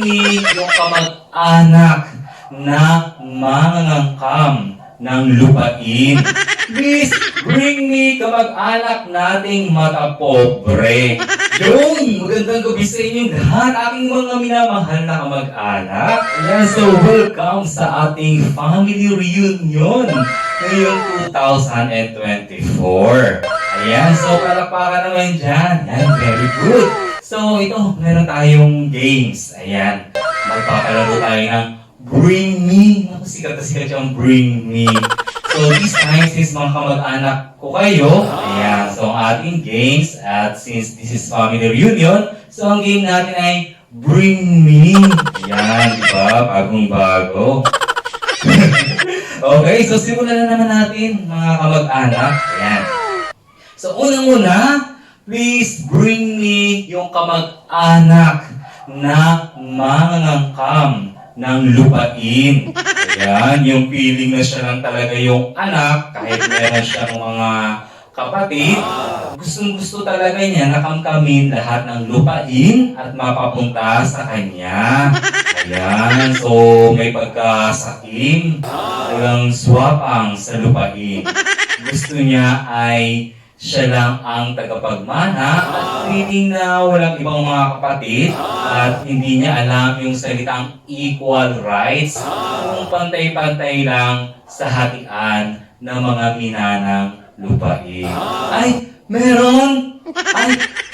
me yung kamag-anak na mangangangkam ng lupain. Please bring me kamag-anak nating matapobre. Yun! Magandang gabi sa inyong lahat, aking mga minamahal na kamag-anak. Ayan, so welcome sa ating family reunion ngayong 2024. Ayan, so palakpakan naman dyan. Ayan, very good. So ito, meron tayong games. Ayan, magpapalaro tayo ng Bring Me. Naku, sikat na sikat yung Bring Me. So this time, since mga kamag-anak ko kayo, ayan, so ang ating games, at since this is family reunion, so ang game natin ay Bring Me. Ayan, diba? Bagong-bago. Okay, so simulan na naman natin, mga kamag-anak. Ayan. So unang-una, please bring me yung kamag-anak na mangangangkam ng lupain. Ayan, yung feeling na siya lang talaga yung anak, kahit meron siya ng mga kapatid, gustong-gusto talaga niya na kamkamin lahat ng lupain at mapapunta sa kanya. Ayan, so may pagkasakim, talagang swapang sa lupain. Gusto niya ay siya lang ang tagapagmana at feeling na walang ibang mga kapatid at hindi niya alam yung salitang equal rights, kung pantay-pantay lang sa hatian ng mga minanang lupain. Ay, meron!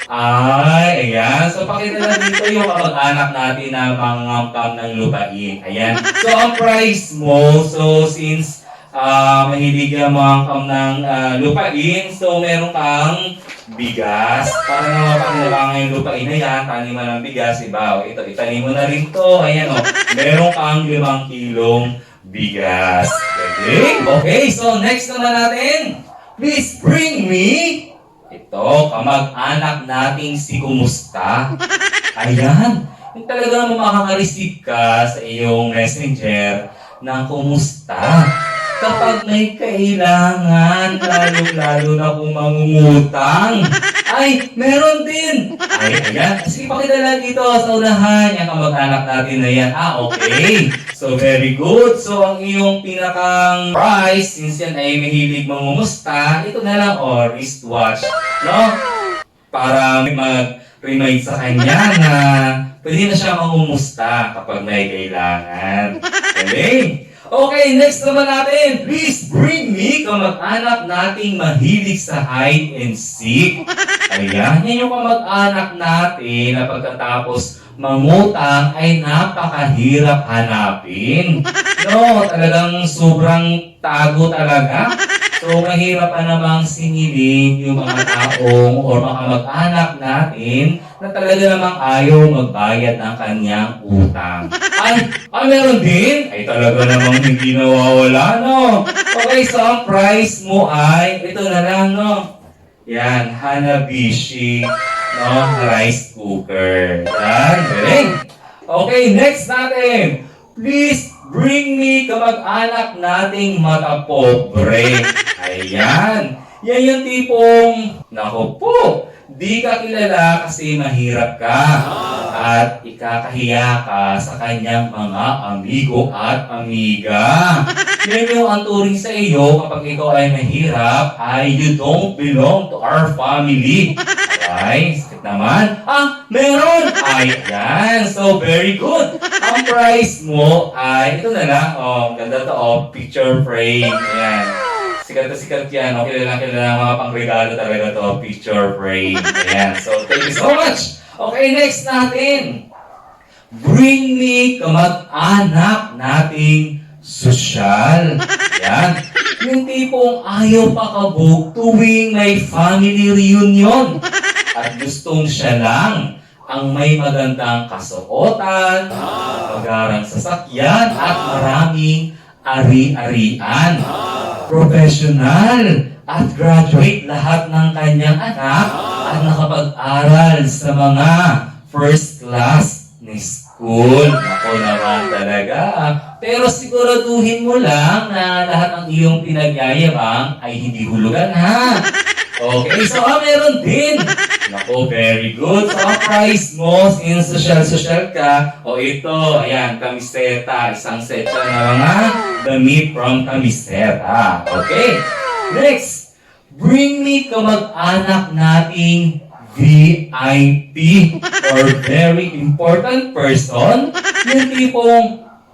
Ayan. So, pakita na dito yung kamag-anak natin na mangangkam ng lupain. Ayan. So, ang price mo, so since mahilig ang mangangkam ng lupain, so meron kang bigas. Para na mapakinabangan yung lupain na yan, taniman ng bigas, iba. Ito, itanim mo na rin to. Ayan o. Meron kang 5 kilong bigas. Okay, so next naman natin. Please bring me ito, kamag-anak nating si Kumusta. Ayan. Yung talaga naman makaka-receive ka sa iyong messenger ng Kumusta. Kapag may kailangan, lalo-lalo na kung mangungutang, ay, meron din. Ay, ayan. Sige, pakita lang dito sa unahan. Yung kamag-anak natin na yan. Okay. So, very good. So, ang iyong pinakang prize, since yan ay mahilig mangumusta, ito na lang, wristwatch. No? Para mag-remind sa kanya na pwede na siya mangumusta kapag may kailangan. Okay? Okay, next naman natin. Please bring me kamag-anak nating mahilig sa hide and seek. Ayan, yan yung kamag-anak natin na pagkatapos mangutang ay napakahirap hanapin. No, talagang sobrang tago talaga. So, mahirap pa namang singilin yung mga taong o mga kamag-anak natin na talaga namang ayaw magbayad ng kanyang utang. Ay, meron din? Ay, talaga namang hindi nawawala, no? Okay, so ang price mo ay, ito na lang, no? Yan, Hanabishi, no? Rice cooker. Yan, galing. Okay, next natin. Please bring me kamag-anak nating matapobre. Ayan. Yan yung tipong, naku po, di ka kilala kasi mahirap ka at ikakahiya ka sa kanyang mga amigo at amiga. Yan yung ang turing sa iyo kapag ikaw ay mahirap, ay you don't belong to our family. Ay, sakit naman. Meron! Ay, yan. So, very good. Ang price mo ay, ito na lang. Ganda to. Picture frame. Ayan. Sikat na sikat yan. Kilala mga pangregalo talaga to. Picture frame. Ayan. So, thank you so much. Okay, next natin. Bring me kamag-anak nating sosyal. Yan. Yung tipong ayaw pakabog tuwing may family reunion. At gustong siya lang ang may magandang kasuotan, magarang sasakyan, at maraming ari-arian. Professional at graduate lahat ng kanyang anak at nakapag-aral sa mga first class ni school. Ako naman talaga. Pero siguraduhin mo lang na lahat ng iyong pinagyayabang ay hindi hulugan, ha? Okay, so meron din. Ako, very good. So, ang price mo, since social ka, o ito, ayan, kamiseta. Isang set siya na mga damit from kamiseta. Okay? Next, bring me kamag-anak nating VIP or very important person. Yung tipong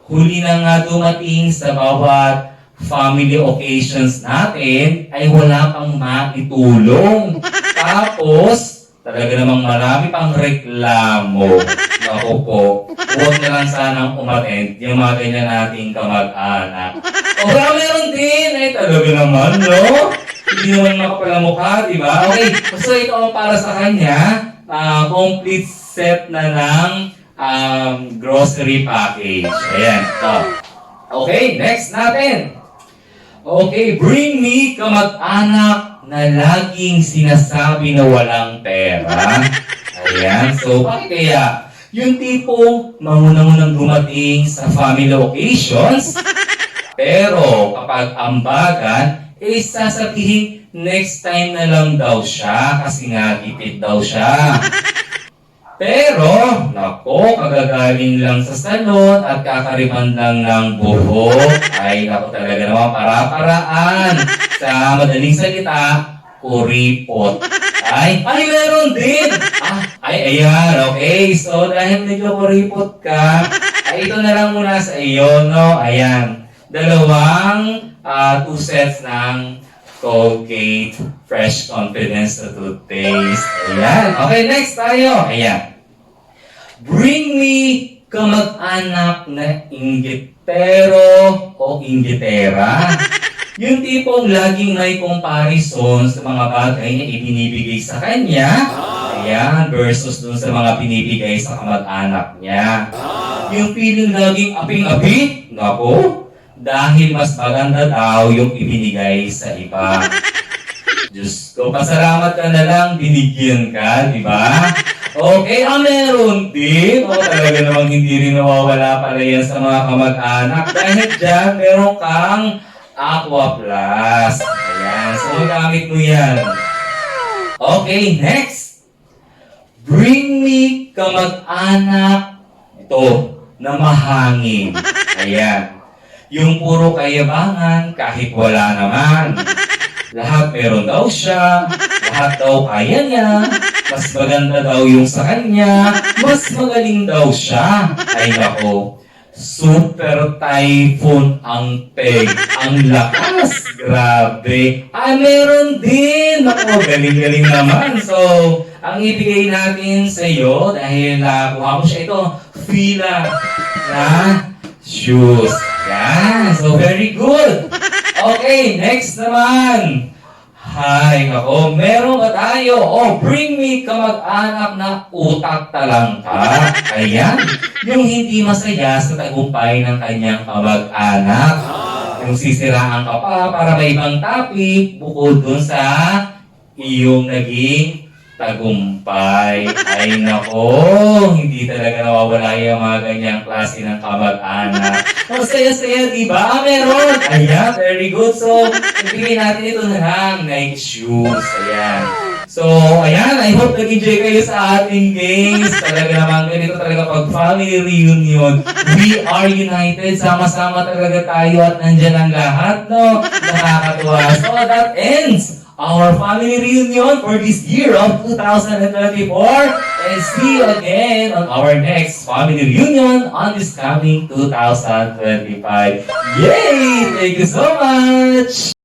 huli na nga dumating sa bawat family occasions natin ay wala pang maitulong. Tapos, talaga namang marami pang reklamo. Ako po, huwag na lang sanang umattend yung mga ganyan nating kamag-anak. O kaya meron din, ay talaga naman, no? Hindi naman makapalamukha, di ba? Okay, so ito ang para sa kanya, complete set na ng grocery package. Ayan, ito. Okay, next natin. Okay, bring me kamag-anak na laging sinasabi na walang pera. Ayan, so bakit kaya? Yung tipong mauna-unang dumating sa family occasions, pero kapag ambagan, sasabihin next time na lang daw siya kasi nga gipit daw siya. Pero, nako, kagagaling lang sa salon at kakariman lang ng buhok. Ay, nako talaga naman, para-paraan. Sa madaling salita, kuripot. Ay, meron din! Ayan, okay. So, dahil medyo kuripot ka, ay ito na lang muna sa iyo, no? Ayan, dalawang 2 sets ng Colgate Fresh Confidence na toothpaste. Ayan. Okay, next tayo. Ayan. Bring me kamag-anak na inggitero o inggitera. Yung tipong laging may comparison sa mga bagay na ibinibigay sa kanya. Ayan, versus dun sa mga binibigay sa kamag-anak niya. Yung feeling laging aping-api. Nako, dahil mas maganda daw yung ibinigay sa iba. Diyos ko, pasalamat ka na lang, binigyan ka, di ba? Okay, meron din. Talaga namang hindi rin nawawala pala yan sa mga kamag-anak. Dahil dyan, meron kang Aqua Plus. Ayan, so magamit mo yan. Okay, next. Bring me kamag-anak ito na mahangin. Ayan. Yung puro kayabangan kahit wala naman. Lahat meron daw siya, lahat daw kaya niya, mas maganda daw yung sa kanya, mas magaling daw siya. Ay nako, super typhoon ang peg, ang lakas, grabe. Meron din, nako, galing-galing naman. So, ang ibigay natin sa iyo, dahil kuha mo siya ito, Fila na shoes. Yan. So, very good. Okay, next naman. Hay, ako, meron ba tayo? Bring me kamag-anak na utak talangka. Ayan. Yung hindi masaya sa tagumpay ng kanyang kamag-anak. Yung sisiraan ka pa para may ibang topic bukod dun sa iyong naging tagumpay. Ay nako, hindi talaga nawawala yung mga ganyang klase ng kamag-anak. Saya-saya, di ba? Meron! Ayan, very good. So, ibigay natin ito na lang, Nike shoes. Ayan. So, ayan, I hope nag-enjoy kayo sa ating games. Talaga naman, ganito talaga pag family reunion. We are united. Sama-sama talaga tayo at nandyan ang lahat, no? Nakakatuwa. So, that ends our family reunion for this year of 2024. And see you again on our next family reunion on this coming 2025. Yay! Thank you so much!